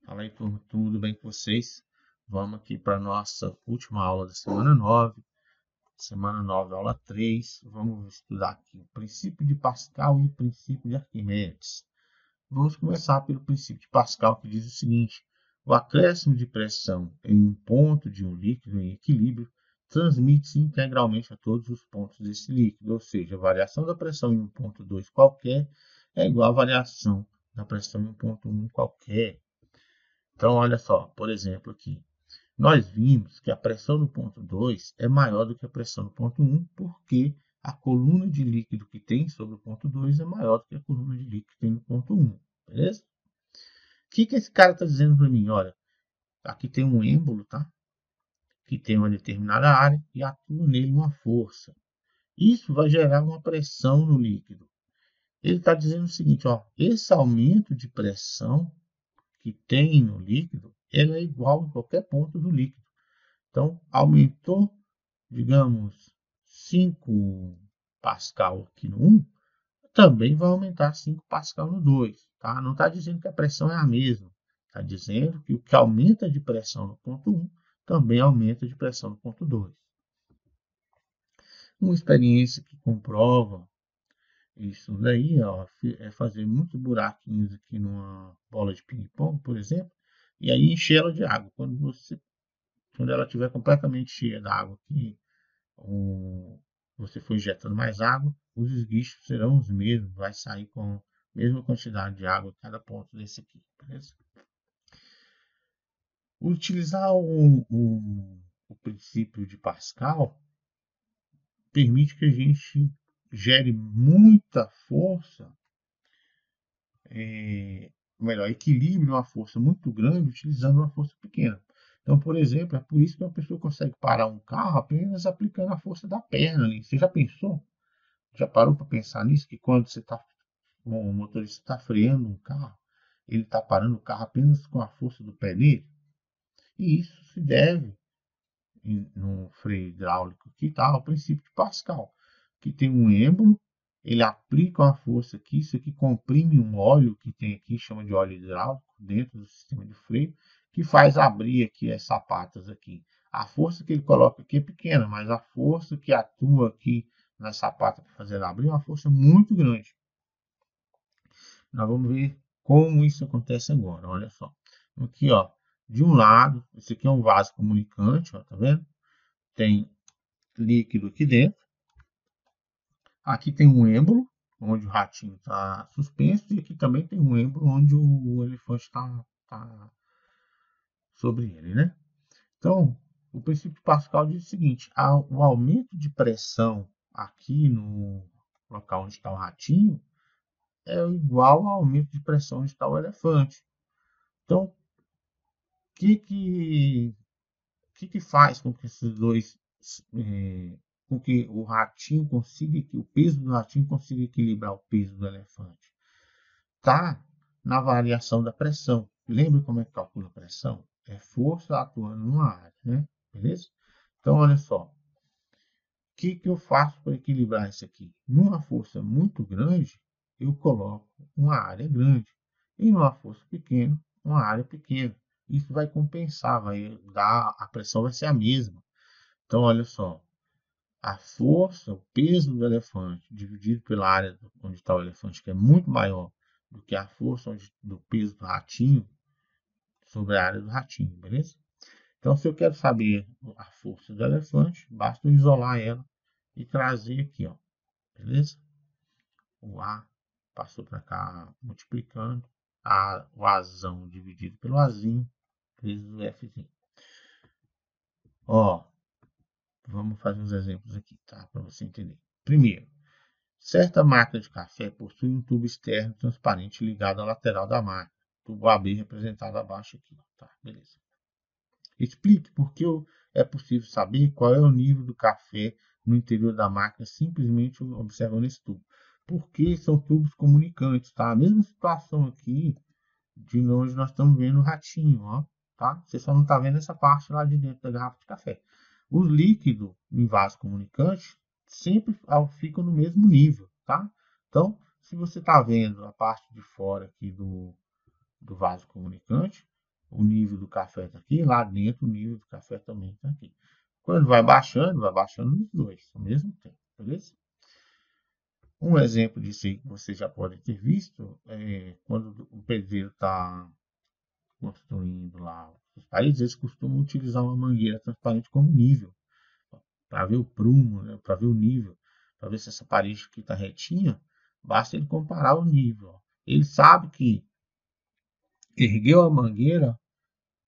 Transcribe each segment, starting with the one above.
Fala aí, turma, tudo bem com vocês? Vamos aqui para a nossa última aula da semana 9, aula 3. Vamos estudar aqui o princípio de Pascal e o princípio de Arquimedes. Vamos começar pelo princípio de Pascal, que diz o seguinte: o acréscimo de pressão em um ponto de um líquido em equilíbrio transmite-se integralmente a todos os pontos desse líquido, ou seja, a variação da pressão em um ponto 2 qualquer é igual à variação da pressão em um ponto 1 qualquer. Então, olha só, por exemplo, aqui. Nós vimos que a pressão no ponto 2 é maior do que a pressão no ponto 1, porque a coluna de líquido que tem sobre o ponto 2 é maior do que a coluna de líquido que tem no ponto 1. Beleza? O que esse cara está dizendo para mim? Olha, aqui tem um êmbolo, tá? Que tem uma determinada área e atua nele uma força. Isso vai gerar uma pressão no líquido. Ele está dizendo o seguinte, ó, esse aumento de pressão que tem no líquido, ela é igual em qualquer ponto do líquido. Então, aumentou, digamos, 5 Pascal aqui no 1, também vai aumentar 5 Pascal no 2. Tá? Não está dizendo que a pressão é a mesma. Está dizendo que o que aumenta de pressão no ponto 1 também aumenta de pressão no ponto 2. Uma experiência que comprova isso daí, ó, é fazer muitos buraquinhos aqui numa bola de ping-pong, por exemplo, e aí encher ela de água. Quando ela estiver completamente cheia d'água aqui, você for injetando mais água, os esguichos serão os mesmos, vai sair com a mesma quantidade de água em cada ponto desse aqui, beleza? Utilizar o princípio de Pascal permite que a gente gere muita força, melhor, equilibre uma força muito grande utilizando uma força pequena. Então, por exemplo, é por isso que uma pessoa consegue parar um carro apenas aplicando a força da perna ali. Você já pensou? Já parou para pensar nisso? Que quando o motorista está freando um carro, ele está parando o carro apenas com a força do pé dele? E isso se deve, no freio hidráulico que está, ao princípio de Pascal, que tem um êmbolo, ele aplica uma força aqui, isso aqui comprime um óleo que tem aqui, chama de óleo hidráulico, dentro do sistema de freio, que faz abrir aqui as sapatas aqui. A força que ele coloca aqui é pequena, mas a força que atua aqui na sapata para fazer ela abrir é uma força muito grande. Nós vamos ver como isso acontece agora. Olha só. Aqui, ó, de um lado, esse aqui é um vaso comunicante, ó, tá vendo? Tem líquido aqui dentro. Aqui tem um êmbolo, onde o ratinho está suspenso, e aqui também tem um êmbolo onde o elefante está sobre ele, né? Então, o princípio de Pascal diz o seguinte: o aumento de pressão aqui no local onde está o ratinho é igual ao aumento de pressão onde está o elefante. Então, o que faz com que esses dois, com que o ratinho consiga, que o peso do ratinho consiga equilibrar o peso do elefante? Tá na variação da pressão. Lembra como é que calcula a pressão? É força atuando numa área, né? Beleza? Então, olha só. O que eu faço para equilibrar isso aqui? Numa força muito grande, eu coloco uma área grande. E numa força pequena, uma área pequena. Isso vai compensar, a pressão vai ser a mesma. Então, olha só, a força, o peso do elefante dividido pela área onde está o elefante, que é muito maior do que a força do peso do ratinho sobre a área do ratinho, beleza? Então, se eu quero saber a força do elefante, basta eu isolar ela e trazer aqui, ó, beleza? O A passou para cá multiplicando, o Azão dividido pelo Azinho, vezes o Fzinho. Ó, vamos fazer uns exemplos aqui, tá? Para você entender. Primeiro, certa máquina de café possui um tubo externo transparente ligado à lateral da máquina. Tubo AB representado abaixo aqui. Tá, beleza. Explique por que é possível saber qual é o nível do café no interior da máquina simplesmente observando esse tubo. Porque são tubos comunicantes, tá? A mesma situação aqui de onde nós estamos vendo o ratinho, ó, tá? Você só não está vendo essa parte lá de dentro da garrafa de café. O líquido em vaso comunicante sempre ficam no mesmo nível, tá? Então, se você está vendo a parte de fora aqui do vaso comunicante, o nível do café está aqui, lá dentro o nível do café também está aqui. Quando vai baixando os dois ao mesmo tempo, beleza? Um exemplo disso aí que vocês já podem ter visto é quando o pedreiro está construindo lá os paredes, eles costumam utilizar uma mangueira transparente como nível, para ver o prumo, né, para ver o nível, para ver se essa parede aqui está retinha, basta ele comparar o nível. Ó. Ele sabe que ergueu a mangueira,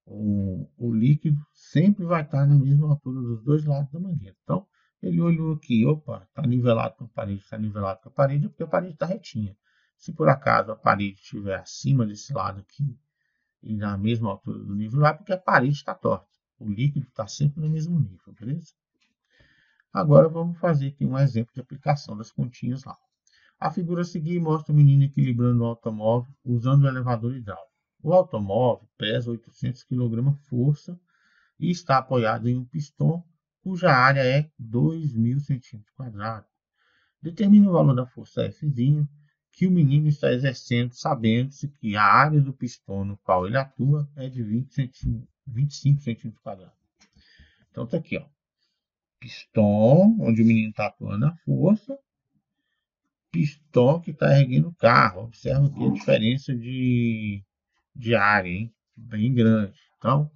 o líquido sempre vai estar na mesma altura dos dois lados da mangueira. Então, ele olhou aqui, opa, está nivelado com a parede, está nivelado com a parede, porque a parede está retinha. Se por acaso a parede estiver acima desse lado aqui, e na mesma altura do nível lá, porque a parede está torta. O líquido está sempre no mesmo nível, beleza? Agora vamos fazer aqui um exemplo de aplicação das continhas lá. A figura a seguir mostra o menino equilibrando o automóvel usando o elevador hidráulico. O automóvel pesa 800 kg força e está apoiado em um pistão cuja área é 2.000 cm². Determine o valor da força F' que o menino está exercendo, sabendo-se que a área do pistão no qual ele atua é de 25 cm². Então está aqui, ó. Pistão, onde o menino está atuando a força, pistão que está erguendo o carro. Observa aqui a diferença de área, hein? Bem grande. Então,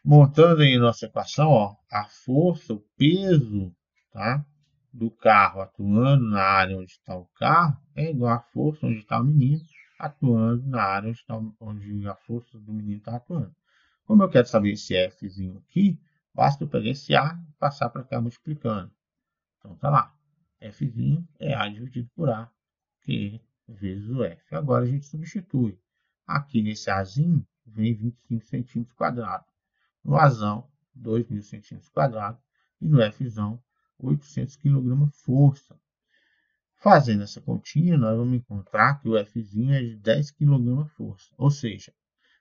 montando aí nossa equação, ó, a força, o peso, tá, do carro atuando na área onde está o carro é igual à força onde está o menino atuando na área onde a força do menino está atuando. Como eu quero saber esse Fzinho aqui, basta eu pegar esse A e passar para cá multiplicando. Então tá lá. Fzinho é A dividido por A, que vezes o F. Agora a gente substitui. Aqui nesse Azinho vem 25 cm². No Azão, 2.000 cm². E no Fzão, 800 kg força. Fazendo essa continha, nós vamos encontrar que o Fzinho é de 10 kg força. Ou seja,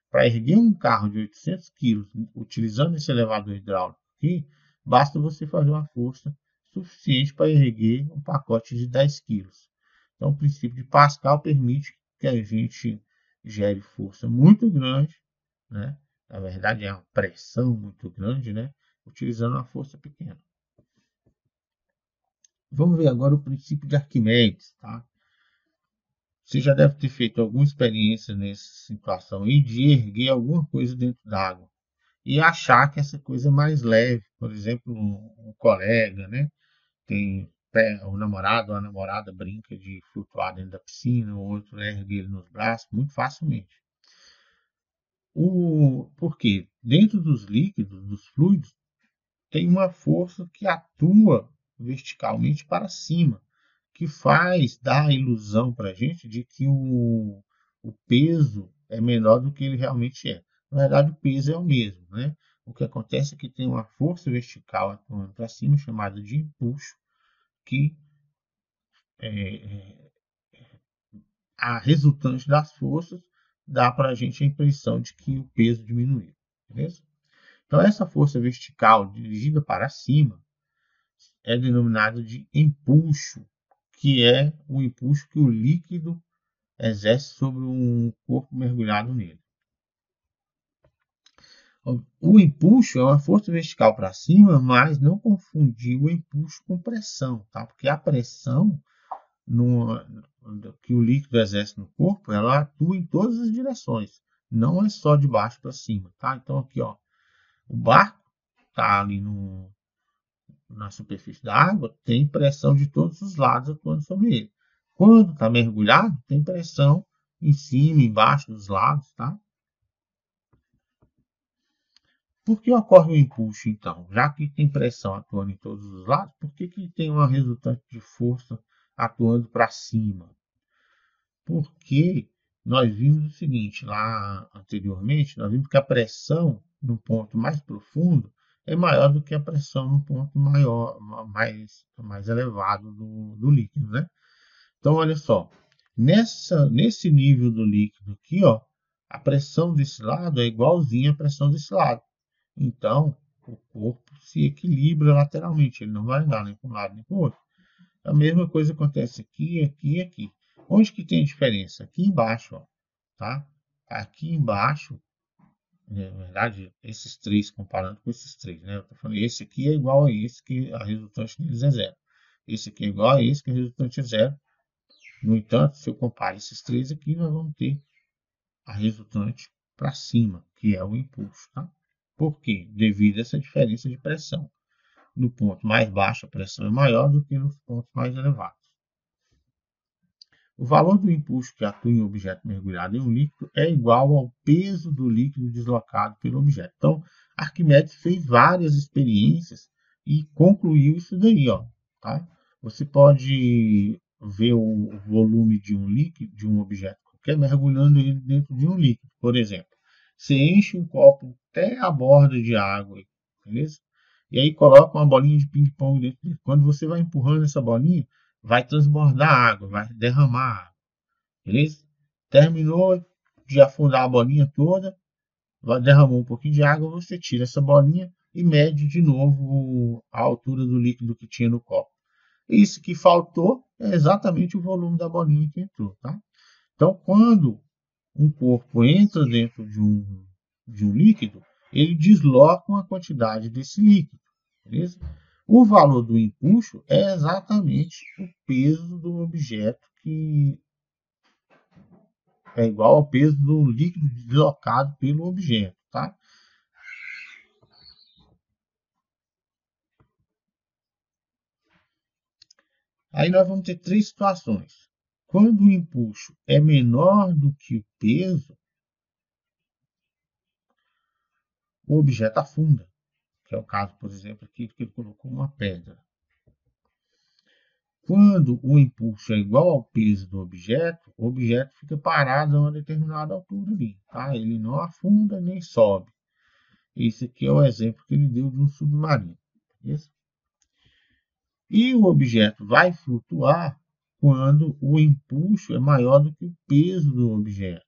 para erguer um carro de 800 kg utilizando esse elevador hidráulico aqui, basta você fazer uma força suficiente para erguer um pacote de 10 kg. Então, o princípio de Pascal permite que a gente gere força muito grande, né? Na verdade, é uma pressão muito grande, né? Utilizando uma força pequena. Vamos ver agora o princípio de Arquimedes, tá? Você já deve ter feito alguma experiência nessa situação aí de erguer alguma coisa dentro d'água e achar que essa coisa é mais leve. Por exemplo, um colega, né? Tem o namorado ou a namorada brinca de flutuar dentro da piscina, o outro ergue ele nos braços muito facilmente. Porque dentro dos líquidos, dos fluidos, tem uma força que atua verticalmente para cima, que faz dar a ilusão para a gente de que o peso é menor do que ele realmente é. Na verdade, o peso é o mesmo, né? O que acontece é que tem uma força vertical atuando para cima, chamada de empuxo, que a resultante das forças dá para a gente a impressão de que o peso diminuiu. Beleza? Então, essa força vertical dirigida para cima é denominada de empuxo, que é o impulso que o líquido exerce sobre um corpo mergulhado nele. O empuxo é uma força vertical para cima, mas não confundir o empuxo com pressão, tá? Porque a pressão que o líquido exerce no corpo, ela atua em todas as direções, não é só de baixo para cima, tá? Então aqui, ó, o barco está ali na superfície da água, tem pressão de todos os lados atuando sobre ele. Quando está mergulhado, tem pressão em cima, embaixo, dos lados, tá? Por que ocorre o impulso, então? Já que tem pressão atuando em todos os lados, por que tem uma resultante de força atuando para cima? Porque nós vimos o seguinte, lá anteriormente, nós vimos que a pressão no ponto mais profundo é maior do que a pressão no ponto mais elevado do líquido, né? Então, olha só, nesse nível do líquido aqui, ó, a pressão desse lado é igualzinha à pressão desse lado. Então, o corpo se equilibra lateralmente, ele não vai andar nem para um lado nem para o outro. A mesma coisa acontece aqui, aqui e aqui. Onde que tem a diferença? Aqui embaixo, ó, tá? aqui embaixo, na verdade, esses três, comparando com esses três, né? Eu tô falando, esse aqui é igual a esse, que a resultante deles é zero. Esse aqui é igual a esse, que a resultante é zero. No entanto, se eu comparo esses três aqui, nós vamos ter a resultante para cima, que é o impulso. Tá? Por quê? Devido a essa diferença de pressão. No ponto mais baixo, a pressão é maior do que nos pontos mais elevados. O valor do impulso que atua em um objeto mergulhado em um líquido é igual ao peso do líquido deslocado pelo objeto. Então, Arquimedes fez várias experiências e concluiu isso daí. Ó, tá? Você pode ver o volume de um líquido, de um objeto qualquer, mergulhando ele dentro de um líquido. Por exemplo, você enche um copo até a borda de água, beleza? E aí coloca uma bolinha de ping-pong dentro dele. Quando você vai empurrando essa bolinha, vai transbordar água, vai derramar água, beleza? Terminou de afundar a bolinha toda, derramou um pouquinho de água, você tira essa bolinha e mede de novo a altura do líquido que tinha no copo. Isso que faltou é exatamente o volume da bolinha que entrou, tá? Então, quando um corpo entra dentro de um líquido, ele desloca uma quantidade desse líquido, beleza? O valor do impulso é exatamente o peso do objeto, que é igual ao peso do líquido deslocado pelo objeto, tá? Aí nós vamos ter três situações. Quando o impulso é menor do que o peso, o objeto afunda, que é o caso, por exemplo, aqui que ele colocou uma pedra. Quando o impulso é igual ao peso do objeto, o objeto fica parado a uma determinada altura ali, tá? Ele não afunda nem sobe. Esse aqui é o exemplo que ele deu de um submarino. Beleza? E o objeto vai flutuar quando o impulso é maior do que o peso do objeto.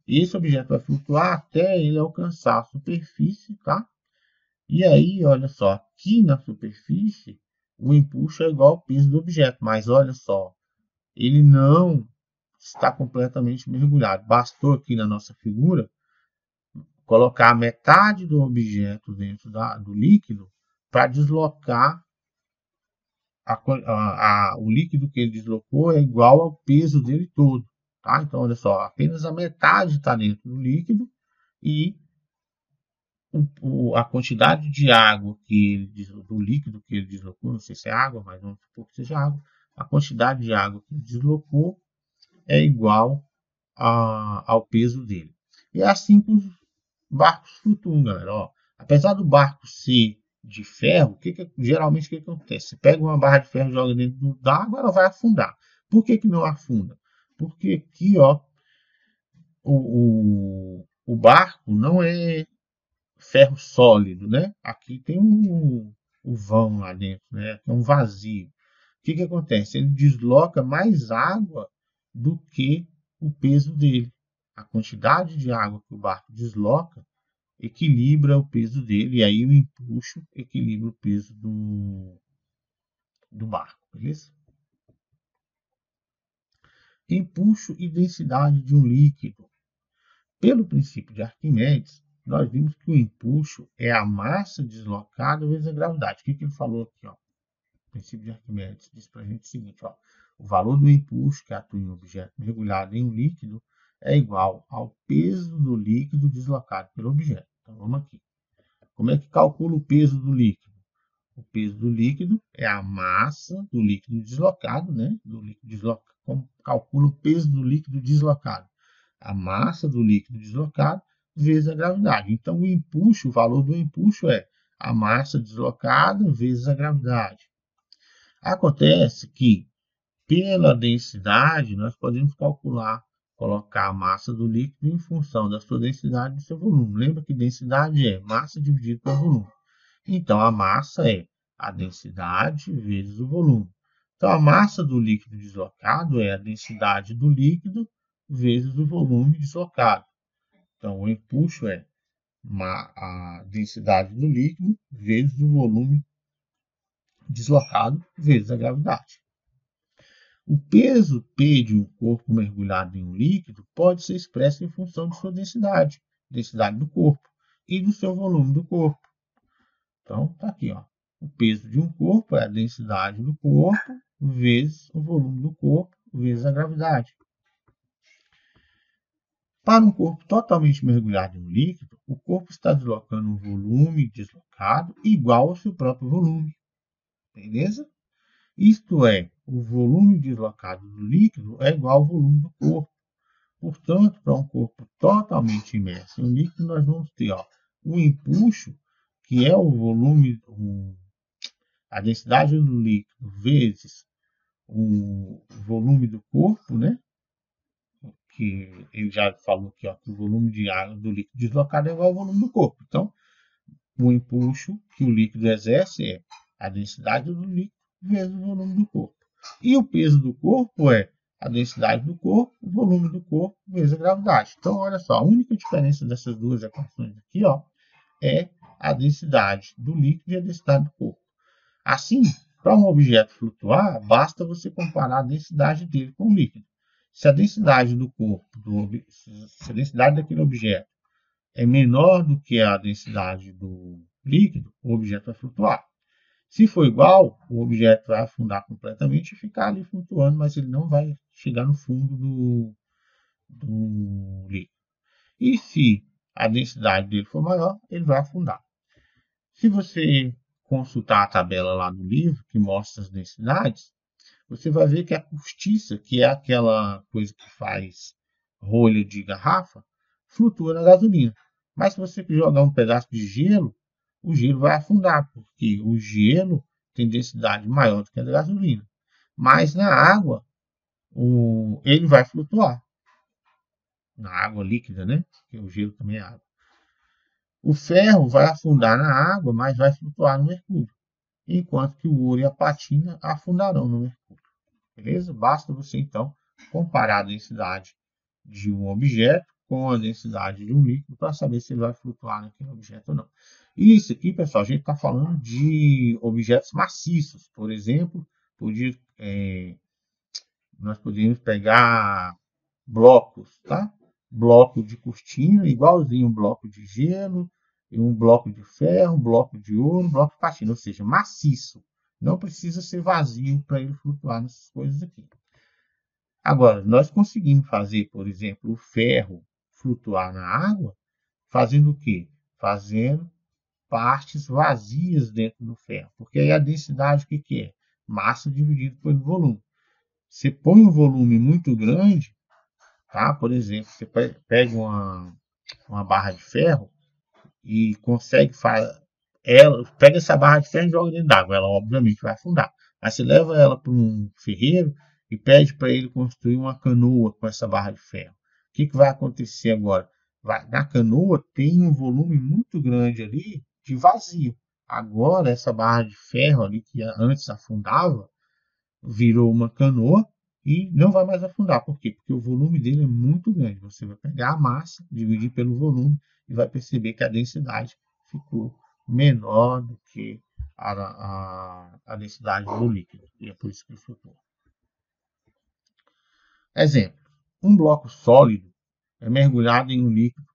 E esse objeto vai flutuar até ele alcançar a superfície, tá? E aí, olha só, aqui na superfície, o impulso é igual ao peso do objeto, mas olha só, ele não está completamente mergulhado. Bastou aqui na nossa figura colocar metade do objeto dentro do líquido para deslocar o líquido que ele deslocou é igual ao peso dele todo. Tá? Então, olha só, apenas a metade está dentro do líquido e a quantidade de água do líquido que ele deslocou, não sei se é água, mas vamos supor que seja água, a quantidade de água que ele deslocou é igual ao peso dele. E é assim que os barcos flutuam, galera. Ó, apesar do barco ser de ferro, geralmente o que acontece? Você pega uma barra de ferro e joga dentro da água, ela vai afundar. Por que não afunda? Porque aqui, ó, o barco não é ferro sólido, né? Aqui tem o vão lá dentro, né? É um vazio. O que acontece? Ele desloca mais água do que o peso dele. A quantidade de água que o barco desloca equilibra o peso dele, e aí o impulso equilibra o peso do barco, beleza? Impulso e densidade de um líquido. Pelo princípio de Arquimedes, nós vimos que o impulso é a massa deslocada vezes a gravidade. O que ele falou aqui? Ó? O princípio de Arquimedes diz para a gente o seguinte: ó, o valor do impulso que atua em um objeto mergulhado em um líquido é igual ao peso do líquido deslocado pelo objeto. Então vamos aqui. Como é que calcula o peso do líquido? O peso do líquido é a massa do líquido deslocado, né? Do líquido deslocado. Como calcula o peso do líquido deslocado? A massa do líquido deslocado vezes a gravidade. Então, o valor do impulso é a massa deslocada vezes a gravidade. Acontece que, pela densidade, nós podemos colocar a massa do líquido em função da sua densidade e do seu volume. Lembra que densidade é massa dividido pelo volume. Então, a massa é a densidade vezes o volume. Então, a massa do líquido deslocado é a densidade do líquido vezes o volume deslocado. Então, o impulso é a densidade do líquido vezes o volume deslocado vezes a gravidade. O peso P de um corpo mergulhado em um líquido pode ser expresso em função de sua densidade do corpo, e do seu volume do corpo. Então, está aqui, ó. O peso de um corpo é a densidade do corpo vezes o volume do corpo vezes a gravidade. Para um corpo totalmente mergulhado em um líquido, o corpo está deslocando um volume deslocado igual ao seu próprio volume. Beleza? Isto é, o volume deslocado do líquido é igual ao volume do corpo. Portanto, para um corpo totalmente imerso em um líquido, nós vamos ter o empuxo, que é o volume, a densidade do líquido vezes o volume do corpo, né? Que ele já falou aqui, que o volume de água do líquido deslocado é igual ao volume do corpo. Então, o empuxo que o líquido exerce é a densidade do líquido vezes o volume do corpo. E o peso do corpo é a densidade do corpo, o volume do corpo vezes a gravidade. Então, olha só, a única diferença dessas duas equações aqui, é a densidade do líquido e a densidade do corpo. Assim, para um objeto flutuar, basta você comparar a densidade dele com o líquido. Se a densidade do corpo, se a densidade daquele objeto é menor do que a densidade do líquido, o objeto vai flutuar. Se for igual, o objeto vai afundar completamente e ficar ali flutuando, mas ele não vai chegar no fundo do líquido. E se a densidade dele for maior, ele vai afundar. Se você consultar a tabela lá no livro, que mostra as densidades, você vai ver que a cortiça, que é aquela coisa que faz rolha de garrafa, flutua na gasolina. Mas se você jogar um pedaço de gelo, o gelo vai afundar, porque o gelo tem densidade maior do que a da gasolina. Mas na água, ele vai flutuar. Na água líquida, né? Porque o gelo também é água. O ferro vai afundar na água, mas vai flutuar no mercúrio. Enquanto que o ouro e a platina afundarão no mercúrio. Beleza? Basta você, então, comparar a densidade de um objeto com a densidade de um líquido para saber se ele vai flutuar naquele objeto ou não. E isso aqui, pessoal, a gente está falando de objetos maciços. Por exemplo, nós poderíamos pegar blocos, tá? Bloco de cortina, igualzinho um bloco de gelo, um bloco de ferro, um bloco de ouro, um bloco de platina, ou seja, maciço. Não precisa ser vazio para ele flutuar nessas coisas aqui. Agora, nós conseguimos fazer, por exemplo, o ferro flutuar na água, fazendo o quê? Fazendo partes vazias dentro do ferro. Porque aí a densidade, o que é? Massa dividido pelo volume. Você põe um volume muito grande, tá? Por exemplo, você pega uma barra de ferro e consegue pega essa barra de ferro e joga dentro d'água. Ela obviamente vai afundar. Mas você leva ela para um ferreiro e pede para ele construir uma canoa com essa barra de ferro. O que vai acontecer agora? Na canoa tem um volume muito grande ali de vazio. Agora essa barra de ferro ali que antes afundava virou uma canoa e não vai mais afundar. Por quê? Porque o volume dele é muito grande. Você vai pegar a massa, dividir pelo volume e vai perceber que a densidade ficou menor do que a densidade do líquido. E é por isso que ele flutua. Exemplo. Um bloco sólido é mergulhado em um líquido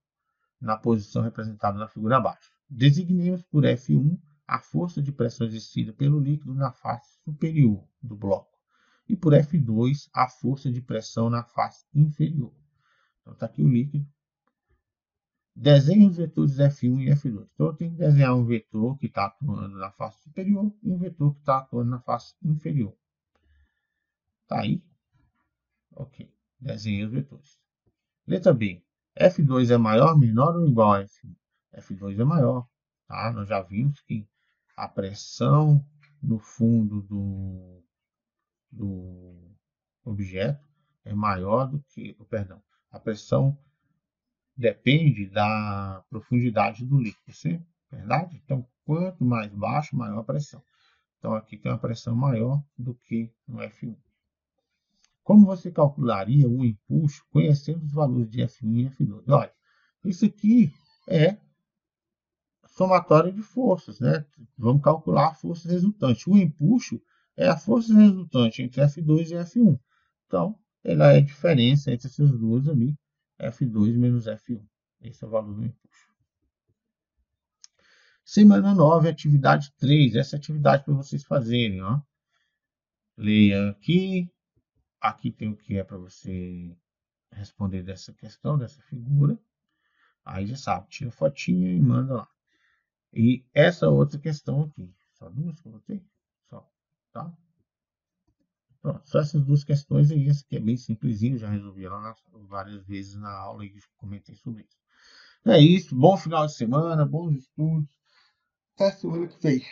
na posição representada na figura abaixo. Designemos por F1 a força de pressão exercida pelo líquido na face superior do bloco. E por F2 a força de pressão na face inferior. Então está aqui o líquido. Desenhe os vetores F1 e F2. Então eu tenho que desenhar um vetor que está atuando na face superior e um vetor que está atuando na face inferior. Tá aí? Ok. Desenhei os vetores. Letra B. F2 é maior, menor ou igual a F1? F2 é maior. Tá? Nós já vimos que a pressão no fundo do objeto é maior do que, a pressão depende da profundidade do líquido, certo? Verdade? Então, quanto mais baixo, maior a pressão. Então, aqui tem uma pressão maior do que no F1. Como você calcularia o empuxo conhecendo os valores de F1 e F2? Olha, isso aqui é somatório de forças, né? Vamos calcular a força resultante. O empuxo é a força resultante entre F2 e F1. Então, ela é a diferença entre essas duas ali, F2 menos F1. Esse é o valor do empuxo. Semana 9, atividade 3. Essa atividade para vocês fazerem. Ó. Leia aqui. Aqui tem o que é para você responder dessa questão, dessa figura. Aí já sabe, tira fotinha e manda lá. E essa outra questão aqui. Só duas que eu botei? Só. Tá? Pronto, só essas duas questões aí. Essa aqui é bem simplesinho. Já resolvi ela várias vezes na aula e comentei sobre isso. É isso. Bom final de semana, bons estudos. Até semana que vem.